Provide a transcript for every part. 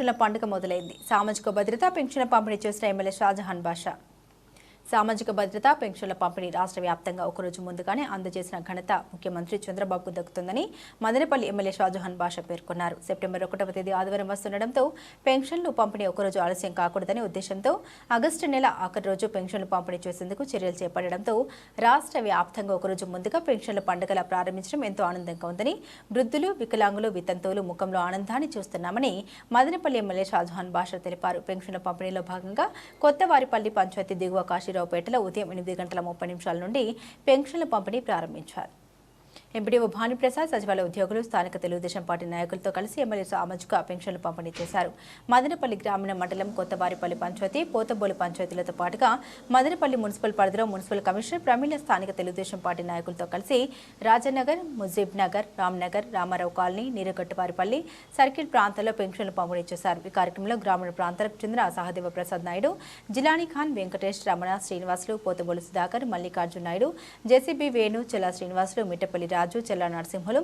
పెన్షన్ల పండుగ మొదలైంది. సామాజిక భద్రత పెన్షన్ల పంపిణీ చేసిన ఎమ్మెల్యే షాజహాన్ బాషా సామాజిక భద్రత పెన్షన్ల పంపిణీ రాష్ట్ర వ్యాప్తంగా ఒకరోజు ముందుగానే అందజేసిన ఘనత ముఖ్యమంత్రి చంద్రబాబుకు దక్కుతుందని మదనపల్లి ఎమ్మెల్యే షాజహాన్ బాషా పేర్కొన్నారు. సెప్టెంబర్ 1వ తేదీ ఆదివారం వస్తుండటంతో పెన్షన్లు పంపిణీ ఒకరోజు ఆలస్యం కాకూడదనే ఉద్దేశంతో ఆగస్టు నెల ఆఖరి రోజు పెన్షన్లు పంపిణీ చేసేందుకు చర్యలు చేపట్టడంతో రాష్ట్ర వ్యాప్తంగా ఒకరోజు ముందుగా పెన్షన్ల పండుగల ప్రారంభించడం ఎంతో ఆనందంగా ఉందని, వృద్ధులు, వికలాంగులు, వితంతువులు ముఖంలో ఆనందాన్ని చూస్తున్నామని మదనపల్లి ఎమ్మెల్యే షాజహాన్ బాషా తెలిపారు. పెన్షన్ల పంపిణీలో భాగంగా కొత్తవారిపల్లి పంచాయతీ దిగువ కాశీరావుపేటలో ఉదయం 8:30 నుండి పెన్షన్ల పంపిణీ ప్రారంభించారు. ఎంపీడీఓ భానుప్రసాద్, సచివాలయ ఉద్యోగులు, స్థానిక తెలుగుదేశం పార్టీ నాయకులతో కలిసి ఎమ్మెల్యే సామాజిక పెన్షన్లు పంపిణీ చేశారు. మదనపల్లి గ్రామీణ మండలం కొత్తవారిపల్లి పంచాయతీ, పోతబోలు పంచాయతీలతో పాటుగా మదనపల్లి మున్సిపల్ పరిధిలో మున్సిపల్ కమిషనర్ ప్రమీల స్థానిక తెలుగుదేశం పార్టీ నాయకులతో కలిసి రాజనగర్, ముజీబ్ నగర్, రామ్నగర్, రామారావు కాలనీ, నీరుగట్టువారిపల్లి సర్కిల్ ప్రాంతాల్లో పెన్షన్లు పంపిణీ చేశారు. ఈ కార్యక్రమంలో గ్రామీణ ప్రాంతాలకు చెందిన సహదేవ ప్రసాద్ నాయుడు, జిలానీ ఖాన్, వెంకటేష్, రమణ, శ్రీనివాసులు, పోతబోలు సుధాకర్, మల్లికార్జున నాయుడు, జేసీబీ వేణు, చెల్లా శ్రీనివాసులు, మిట్టపల్లి రాజు, చెల్లా నరసింహులు,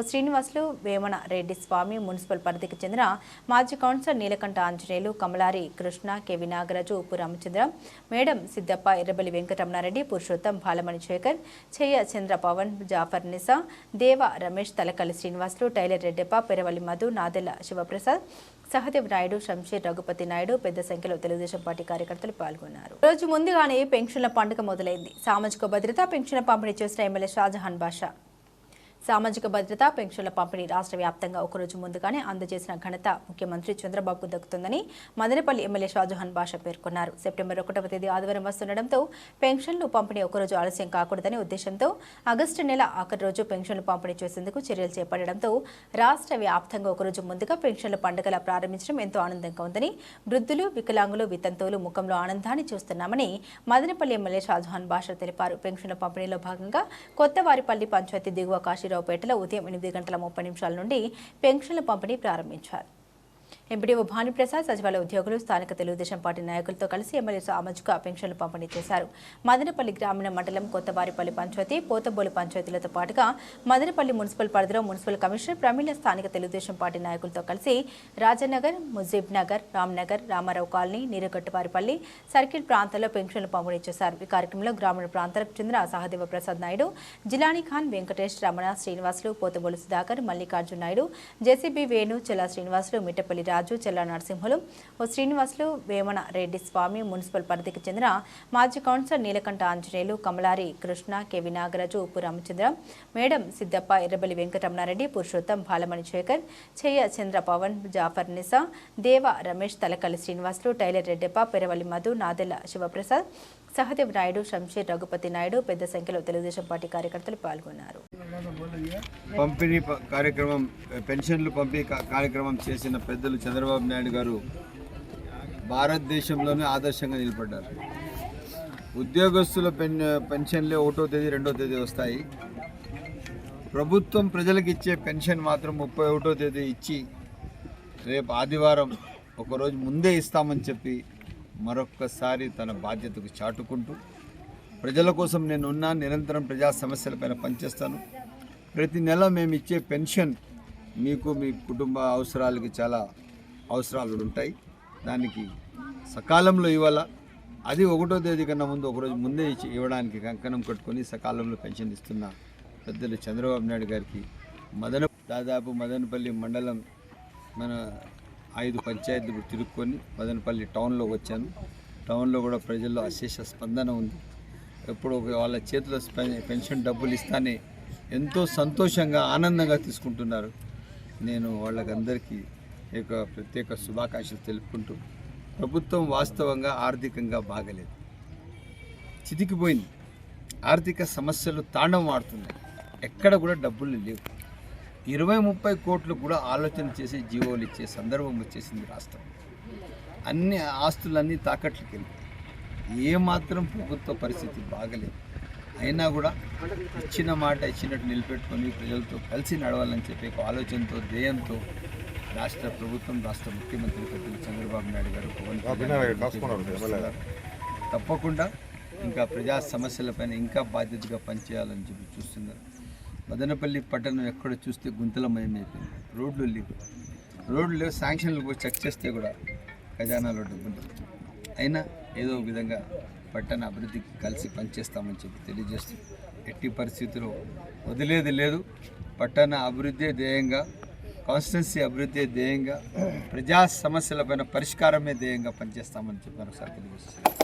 శ్రీనివాసులు, వేమన రెడ్డి స్వామి, మున్సిపల్ పరిధికి చెందిన మాజీ కౌన్సిలర్ నీలకంఠ ఆంజనేయులు, కమలారి కృష్ణ, కెవి నాగరాజు, ఉప్పు రామచంద్ర, మేడం సిద్దప్ప, ఎర్రబెల్లి వెంకటరమణారెడ్డి, పురుషోత్తం, బాలమణి శేఖర్, చెయ్య చంద్ర పవన్, జాఫర్ నిసా, దేవ రమేష్, తలకల్లి శ్రీనివాసులు, టైలర్ రెడ్డప్ప, పెరవల్లి మధు, నాదెల్ల శివప్రసాద్, సహదేవ్ నాయుడు, శంషీర్, రఘుపతి నాయుడు పెద్ద సంఖ్యలో తెలుగుదేశం పార్టీ కార్యకర్తలు పాల్గొన్నారు. రోజు ముందుగానే పెన్షన్ల పండుగ మొదలైంది. సామాజిక భద్రత పెన్షన్ల పంపిణీ చేసిన ఎమ్మెల్యే షాజహాన్ బాషా సామాజిక భద్రత పెన్షన్ల పంపిణీ రాష్ట్ర వ్యాప్తంగా ఒకరోజు ముందుగానే అందజేసిన ఘనత ముఖ్యమంత్రి చంద్రబాబుకు దక్కుతుందని మదనపల్లి ఎమ్మెల్యే షాజహాన్ బాషా పేర్కొన్నారు. సెప్టెంబర్ 1వ తేదీ ఆదివారం వస్తుండటంతో పెన్షన్లు పంపిణీ ఒకరోజు ఆలస్యం కాకూడదనే ఉద్దేశంతో ఆగస్టు నెల ఆఖరి రోజు పెన్షన్లు పంపిణీ చేసేందుకు చర్యలు చేపట్టడంతో రాష్ట్ర వ్యాప్తంగా ఒకరోజు ముందుగా పెన్షన్ల పండుగల ప్రారంభించడం ఎంతో ఆనందంగా ఉందని, వృద్ధులు, వికలాంగులు, వితంతువులు ముఖంలో ఆనందాన్ని చూస్తున్నామని మదనపల్లి ఎమ్మెల్యే షాజహాన్ బాషా తెలిపారు. పెన్షన్ల పంపిణీలో భాగంగా కొత్తవారిపల్లి పంచాయతీ దిగువ కాశీరావుపేటలో ఉదయం 8:30 నుండి పెన్షన్ల పంపిణీ ప్రారంభించారు. ఎంపీడీఓ భానుప్రసాద్, సచివాలయ ఉద్యోగులు, స్థానిక తెలుగుదేశం పార్టీ నాయకులతో కలిసి ఎమ్మెల్యే సామాజిక పెన్షన్లు పంపిణీ చేశారు. మదనపల్లి గ్రామీణ మండలం కొత్తవారిపల్లి పంచాయతీ, పోతబోలు పంచాయతీలతో పాటుగా మదనపల్లి మున్సిపల్ పరిధిలో మున్సిపల్ కమిషనర్ ప్రమీల స్థానిక తెలుగుదేశం పార్టీ నాయకులతో కలిసి రాజనగర్, ముజీబ్ నగర్, రామ్నగర్, రామారావు కాలనీ, నీరుగట్టువారిపల్లి సర్కిల్ ప్రాంతాల్లో పెన్షన్లు పంపిణీ చేశారు. ఈ కార్యక్రమంలో గ్రామీణ ప్రాంతాలకు చెందిన సహదేవ ప్రసాద్ నాయుడు, జిలానీ ఖాన్, వెంకటేష్, రమణ, శ్రీనివాసులు, పోతబోలు సుధాకర్, మల్లికార్జున నాయుడు, జేసీబీ వేణు, చెల్లా శ్రీనివాసులు, మిట్టపల్లి రాజు, చెల్లా నరసింహులు, శ్రీనివాసులు, వేమన రెడ్డి స్వామి, మున్సిపల్ పరిధికి చెందిన మాజీ కౌన్సిలర్ నీలకంఠ ఆంజనేయులు, కమలారి కృష్ణ, కెవి నాగరాజు, ఉప్పు రామచంద్ర, మేడం సిద్దప్ప, ఎర్రబెల్లి వెంకటరమణారెడ్డి, పురుషోత్తం, బాలమణి శేఖర్, చెయ్య చంద్ర పవన్, జాఫర్ నిసా, దేవ రమేష్, తలకల్లి శ్రీనివాసులు, టైలర్ రెడ్డప్ప, పెరవల్లి మధు, నాదెల్ల శివప్రసాద్, సహదేవ్ నాయుడు, శంషీర్, రఘుపతి నాయుడు పెద్ద సంఖ్యలో తెలుగుదేశం పార్టీ కార్యకర్తలు పాల్గొన్నారు. పంపిణీ కార్యక్రమం, పెన్షన్లు పంపిణీ కార్యక్రమం చేసిన పెద్దలు చంద్రబాబు నాయుడు గారు భారతదేశంలోనే ఆదర్శంగా నిలబడ్డారు. ఉద్యోగస్తుల పెన్షన్లే 1వ తేదీ 2వ తేదీ వస్తాయి. ప్రభుత్వం ప్రజలకు ఇచ్చే పెన్షన్ మాత్రం 31వ తేదీ ఇచ్చి రేపు ఆదివారం ఒకరోజు ముందే ఇస్తామని చెప్పి మరొక్కసారి తన బాధ్యతకు చాటుకుంటూ ప్రజల కోసం నేను నిరంతరం ప్రజా సమస్యలపైన పనిచేస్తాను. ప్రతి నెల మేము ఇచ్చే పెన్షన్ మీకు మీ కుటుంబ అవసరాలకి చాలా అవసరాలు ఉంటాయి, దానికి సకాలంలో ఇవ్వాలా. అది 1వ తేదీ కన్నా ముందు ఒకరోజు ముందే ఇవ్వడానికి కంకణం కట్టుకొని సకాలంలో పెన్షన్ ఇస్తున్న పెద్దలు చంద్రబాబు నాయుడు గారికి దాదాపు మదనపల్లి మండలం మన 5 పంచాయతీలు తిరుక్కొని మదనపల్లి టౌన్లో వచ్చాను. టౌన్లో కూడా ప్రజల్లో అశేష స్పందన ఉంది. ఎప్పుడు వాళ్ళ చేతిలో పెన్షన్ డబ్బులు ఇస్తానే ఎంతో సంతోషంగా ఆనందంగా తీసుకుంటున్నారు. నేను వాళ్ళకందరికీ ప్రత్యేక శుభాకాంక్షలు తెలుపుకుంటూ, ప్రభుత్వం వాస్తవంగా ఆర్థికంగా బాగలేదు, చితికిపోయింది. ఆర్థిక సమస్యలు తాండవం ఆడుతున్నాయి. ఎక్కడ కూడా డబ్బులు లేవు. 20-30 కోట్లు కూడా ఆలోచన చేసి జీవోలు ఇచ్చే సందర్భం వచ్చేసింది రాష్ట్రం. అన్ని ఆస్తులన్నీ తాకట్లకి వెళ్ళిపోయి ఏమాత్రం ప్రభుత్వ పరిస్థితి బాగలేదు. అయినా కూడా ఇచ్చిన మాట ఇచ్చినట్టు నిలబెట్టుకొని ప్రజలతో కలిసి నడవాలని చెప్పి ఒక ఆలోచనతో, ధ్యేయంతో రాష్ట్ర ప్రభుత్వం, రాష్ట్ర ముఖ్యమంత్రి పెద్దలు చంద్రబాబు నాయుడు గారు తప్పకుండా ఇంకా ప్రజా సమస్యలపైన ఇంకా బాధ్యతగా పనిచేయాలని చెప్పి చూస్తున్నారు. మదనపల్లి పట్టణం ఎక్కడ చూస్తే గుంతలమయమైపోయింది. రోడ్లు లేవు. రోడ్లు లేవు, శాంక్షన్లు పోయి చెక్ చేస్తే కూడా ఖజానాలో డబ్బులు అయినా ఏదో ఒక విధంగా పట్టణ అభివృద్ధికి కలిసి పనిచేస్తామని చెప్పి తెలియజేస్తూ ఎట్టి పరిస్థితుల్లో వదిలేది లేదు. పట్టణ అభివృద్ధి ధ్యేయంగా, కాన్స్టిట్యున్సీ అభివృద్ధి ధ్యేయంగా, ప్రజా సమస్యలపైన పరిష్కారమే ధ్యేయంగా పనిచేస్తామని చెప్పి మరొకసారి తెలియజేస్తున్నాను.